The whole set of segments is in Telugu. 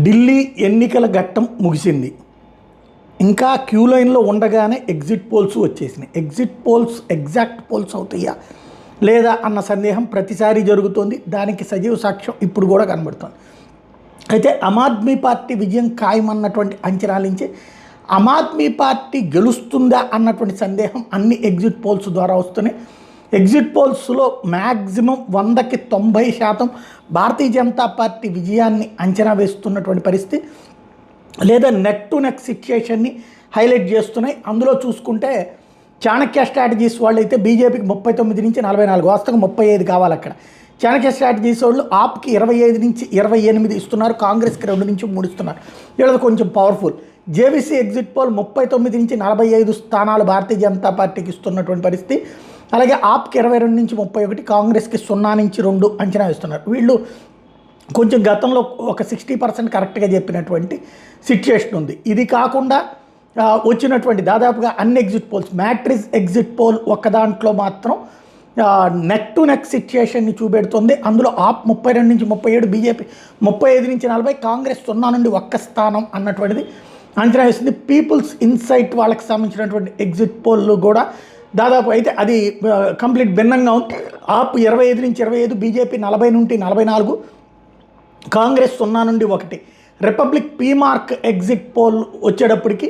ఢిల్లీ ఎన్నికల ఘట్టం ముగిసింది. ఇంకా క్యూ లైన్లో ఉండగానే ఎగ్జిట్ పోల్స్ వచ్చేసినాయి. ఎగ్జిట్ పోల్స్ ఎగ్జాక్ట్ పోల్స్ అవుతాయా లేదా అన్న సందేహం ప్రతిసారి జరుగుతోంది. దానికి సజీవ సాక్ష్యం ఇప్పుడు కూడా కనబడుతోంది. అయితే ఆమ్ ఆద్మీ పార్టీ విజయం ఖాయమన్నటువంటి అంచనాల నుంచి ఆమ్ ఆద్మీ పార్టీ గెలుస్తుందా అన్నటువంటి సందేహం అన్ని ఎగ్జిట్ పోల్స్ ద్వారా వస్తున్నాయి. Exit పోల్స్లో maximum 100కి 90% Bharatiya Janata party విజయాన్ని అంచనా వేస్తున్నటువంటి పరిస్థితి, లేదా నెక్ టు నెక్ సిచ్యుయేషన్ని హైలైట్ చేస్తున్నాయి. అందులో చూసుకుంటే చాణక్య స్ట్రాటజీస్ వాళ్ళు అయితే బీజేపీకి 39 నుంచి 44, వాస్తవంగా 35 కావాలి అక్కడ. చాణక్య స్ట్రాటజీస్ వాళ్ళు ఆప్కి 25 నుంచి 28 ఇస్తున్నారు, కాంగ్రెస్కి 2 నుంచి 3 ఇస్తున్నారు. వీళ్ళది కొంచెం పవర్ఫుల్. జేవీసీ ఎగ్జిట్ పోల్ 39 నుంచి 45 స్థానాలు భారతీయ జనతా పార్టీకి ఇస్తున్నటువంటి పరిస్థితి. అలాగే ఆప్కి 22 నుంచి 31, కాంగ్రెస్కి 0 నుంచి 2 అంచనా వేస్తున్నారు. వీళ్ళు కొంచెం గతంలో ఒక 60% కరెక్ట్గా చెప్పినటువంటి సిచ్యుయేషన్ ఉంది. ఇది కాకుండా వచ్చినటువంటి దాదాపుగా అన్ని exit polls, matrix exit poll ఒక దాంట్లో మాత్రం నెక్ టు నెక్ సిచ్యుయేషన్ని చూపెడుతుంది. అందులో ఆప్ 32 నుంచి 37, బీజేపీ 35 నుంచి 40, కాంగ్రెస్ 0 నుండి 1 స్థానం అన్నటువంటిది అంచనా వేస్తుంది. పీపుల్స్ ఇన్సైట్ వాళ్ళకి సంబంధించినటువంటి ఎగ్జిట్ పోల్లు కూడా దాదాపు అయితే అది కంప్లీట్ భిన్నంగా ఉంది. ఆప్ 25 నుంచి 25, బీజేపీ 40 నుండి 44, కాంగ్రెస్ 0 నుండి 1. రిపబ్లిక్ పీమార్క్ ఎగ్జిట్ పోల్ వచ్చేటప్పటికి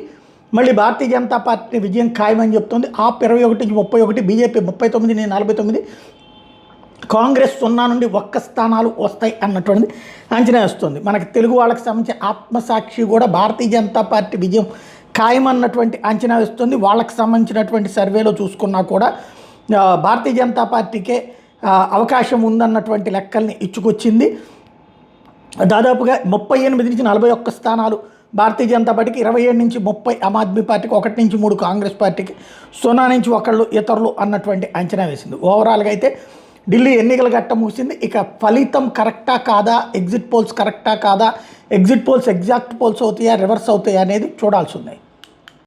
మళ్ళీ భారతీయ జనతా పార్టీ విజయం ఖాయమని చెప్తుంది. ఆప్ 21 నుంచి 31, బీజేపీ 39 నుంచి 49, కాంగ్రెస్ 0 నుండి 1 స్థానాలు వస్తాయి అన్నటువంటిది అంచనా వేస్తుంది. మనకి తెలుగు వాళ్ళకి సంబంధించి ఆత్మసాక్షి కూడా భారతీయ జనతా పార్టీ విజయం ఖాయమన్నటువంటి అంచనా వేస్తుంది. వాళ్ళకి సంబంధించినటువంటి సర్వేలో చూసుకున్నా కూడా భారతీయ జనతా పార్టీకే అవకాశం ఉందన్నటువంటి లెక్కల్ని ఇచ్చుకొచ్చింది. దాదాపుగా 38 నుంచి 41 స్థానాలు భారతీయ జనతా పార్టీకి, 27 నుంచి 30 ఆమ్ ఆద్మీ పార్టీకి, 1 నుంచి 3 కాంగ్రెస్ పార్టీకి, 0 నుంచి 1 ఇతరులు అన్నటువంటి అంచనా వేసింది. ఓవరాల్గా అయితే ఢిల్లీ ఎన్నికల ఘట్టం ముగిసింది. ఇక ఫలితం కరెక్టా కాదా, ఎగ్జిట్ పోల్స్ కరెక్టా కాదా, ఎగ్జిట్ పోల్స్ ఎగ్జాక్ట్ పోల్స్ అవుతాయా రివర్స్ అవుతాయా అనేది చూడాల్సి ఉంది.